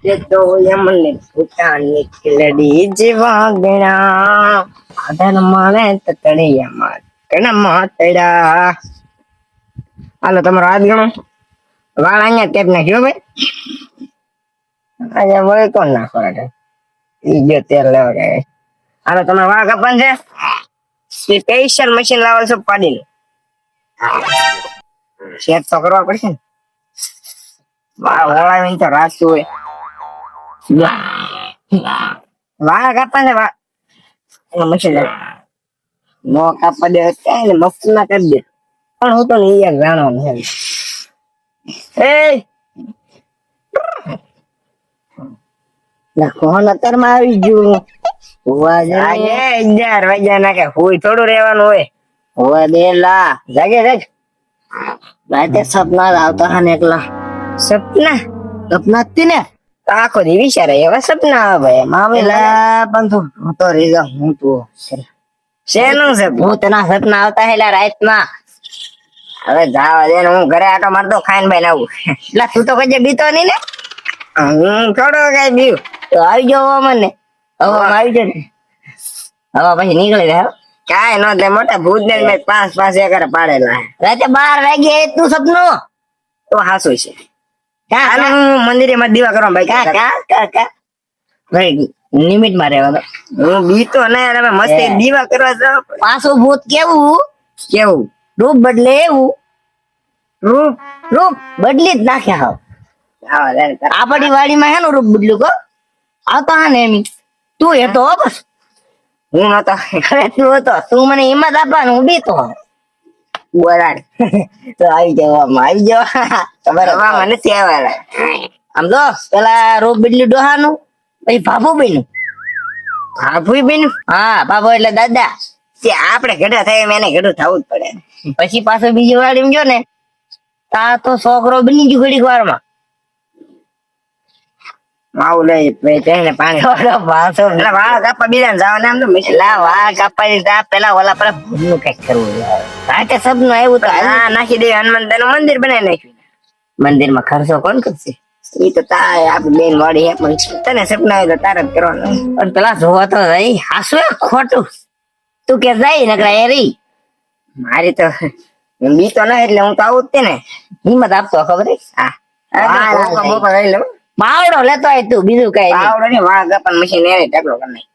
એ તો યમને પોતાની કિલડી જેવા ગણા આધન માણે તતડિયામાં કણમાં તડ્યા. હાલો તમારો હાથ ગણો. વાળ અહીંયા કેપ નાખ્યો ભાઈ. અહીંયા વળી કોણ નાખો ઈ ગયો તેલ લેવા ગયા. હાલો તમારે વાળ કાપવાનું છે. સ્પેશિયલ મશીન લાવેલ છે પાડીને. સેટ તો કરવા પડશે ને. વાળ ઓળાવીને તો રાખતું હોય. વાળ કાપવા છે વાળ મશીન નો કાપવા દે ને મસ્ત ના કરી દે. પણ હું તો નહીં યાર જાણવાનું છે. કોણ અત્યારમાં આવી ગયું. 11 વાગ્યા ના કે હોય થોડું રહેવાનું હોય. હોવા દે લા જાગે જાગ. રાતે સપના આવતા હા ને એકલા. સપના જ ને આખો દી વિચારે એવા સપના આવે ભાઈ. મામેલા પણ તું તો રેજા હું તું શેનું છે ભૂતના સપના આવતા હેલા રાતમાં. હવે જાવા દે ને હું ઘરે આટો મારતો ખાઈને ભાઈ આવું. એટલે તું તો કજે બીતો નહીં ને. હું થોડો કઈ બીવ તો આવી જાવ મને. હવે આવી જાય ને હવે પછી નીકળી જાય. કાંઈ નો થાય મોટા ભૂત ને મેં 5 એકર પાડેલા. રાતે 12 વાગે તું સપનું તો હાસુ છે. મંદિરે માં દીવા કરવા ભાઈ. ભાઈ લિમિટ માં રહેવાનો. હું બીતો નહીં તમે મસ્તી દીવા કરવા જાવ. પાછું ભૂત કેવું રૂપ બદલે એવું. રૂપ બદલી જ નાખ્યા. આપડી વાડીમાં હેનું રૂપ બદલ્યું કો આવતા હા ને એમ. તું એ તો બસ હું નતો. તું હતો તું મને હિંમત આપવાનું હું બીતો બોરાડ. તો આવી જાવ તમારે નથી આવ્યા. આમ તો પેલા રૂપ બદલ્યું ડોહાનું પછી ભાભુ બન્યું. હા બાબુ એટલે દાદા. આપડે ઘડા થાય એને ઘડું થવું જ પડે. પછી પાછો બીજી વાડી ગયો ને તા તો છોકરો બની ગયો ઘડીક વારમાં. આવું લઈ પાણી વાળ કાપવા બીજા જવાના આમ તો વાળ કાપવા પેલા ઓલા પર ભૂલનું કઈક કરવું. રાતે સપનું આવ્યું તો નાખી દે હનુમાન નું મંદિર બનાવી નાખ્યું. મંદિર માં ખર્ચો કોણ કરશે. એ તો આપડી બેન વાળી તને સપના આવ્યું તો તારે જ કરવાનું. પણ પેલા જોવા તો રહી હાસુ ખોટું તું કે જાય નકરા એ રહી. મારી તો બીતો ના એટલે હું તો આવું જ તે ને હિંમત આપતો ખબર. હા માવડો લેતો આય તું બીજું કઈ પાવડો ને વાળ કાપવાનું મશીન એને ટેકલો કરી નાખ.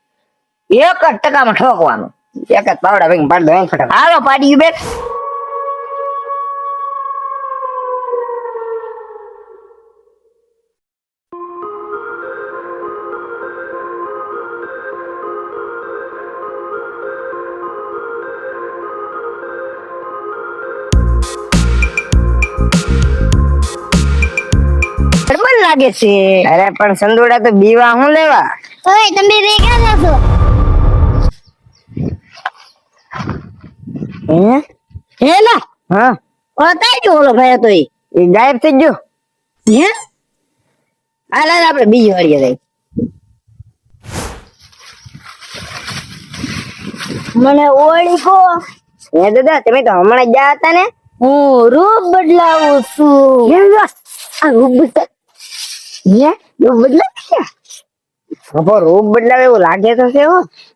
1% માં ઠોકવાનું. એક જ પાવડા ભેગી પાડી દો ફટાફટ. હાલો પાડી ગયું બેન. લાગે છે. અરે પણ સંદોડા તો બીવા હું લેવા. ઓય તમે બે ક્યાં જશો? હેલા હા ઓતાઈ જો ઓલો ભાઈ તો એ ગાયબ થઈ ગયો. હે હાલ આપણે બીજી વાડીએ જઈ. મને ઓળી કો હે દાદા તમે તો હમણાં જ ગયા હતા ને. હું રૂપ બદલાવું છું. કેમ આ રૂપ બદલા રૂપ બદલાવે એવું લાગે તો છે.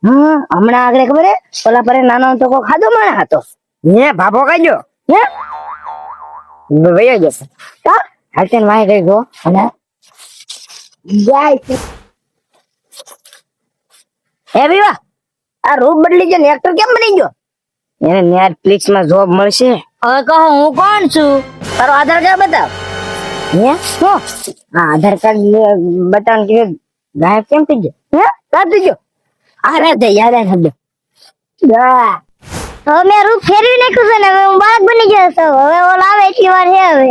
હમણાં આગળ ખબર ઓલા પર નાનો તો ખાધો માણસ હતો. હે ભાભો કાઢ્યો હે ભૈયા જશે હાલતે વાય ગઈ ગો અને જાય છે. હે વિવા આ રૂપ બદલી ગયો ને એક્ટર કેમ બની ગયો? એને નેટફ્લિક્સ માં જોબ મળશે. હવે કહો હું કોણ છું? તારો આધાર કાર્ડ બતાવ. આધાર કાર્ડ બતાવ ગાયબ કેમ થઈ ગયો? કાઢી ગયો. અરે યાર હવે મેં રૂપ ફેરવી નાખ્યું છે ને હવે હું બાળક બની ગયો છું. હવે ઓલા આવે એટલી વાર છે. હવે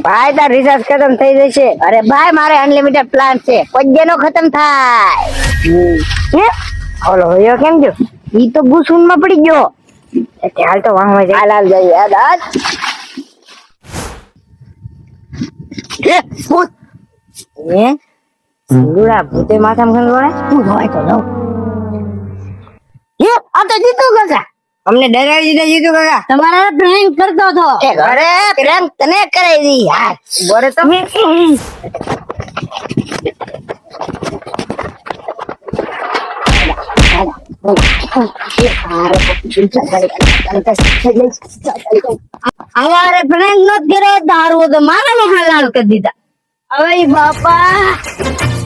ભાઈ તાર રિચાર્જ ખતમ થઈ જશે. અરે ભાઈ મારે અનલિમિટેડ પ્લાન છે. કોઈ નો ખતમ થાય. ઓલો હોયો કેમ ગયો? ઈ તો ગુસુન માં પડી ગયો. હાલ તો વાહ જાય. હાલ જઈએ યાદ ગુડા ભૂતે માથામાં ખંડોળે. હું હોય તો લઉં. આ તો જીતું ગયા. અમને ડરાવી દીધા જીતુ કાકા. તમારા પ્રેન્ક કરતો હતો. અરે પ્રેમ તને કરાવી દી યાર. બોરે તો અમારે પ્રેન્ક નથી કર્યો, દારૂ તો મારા હાલ કરી દીધા. હવે બાપા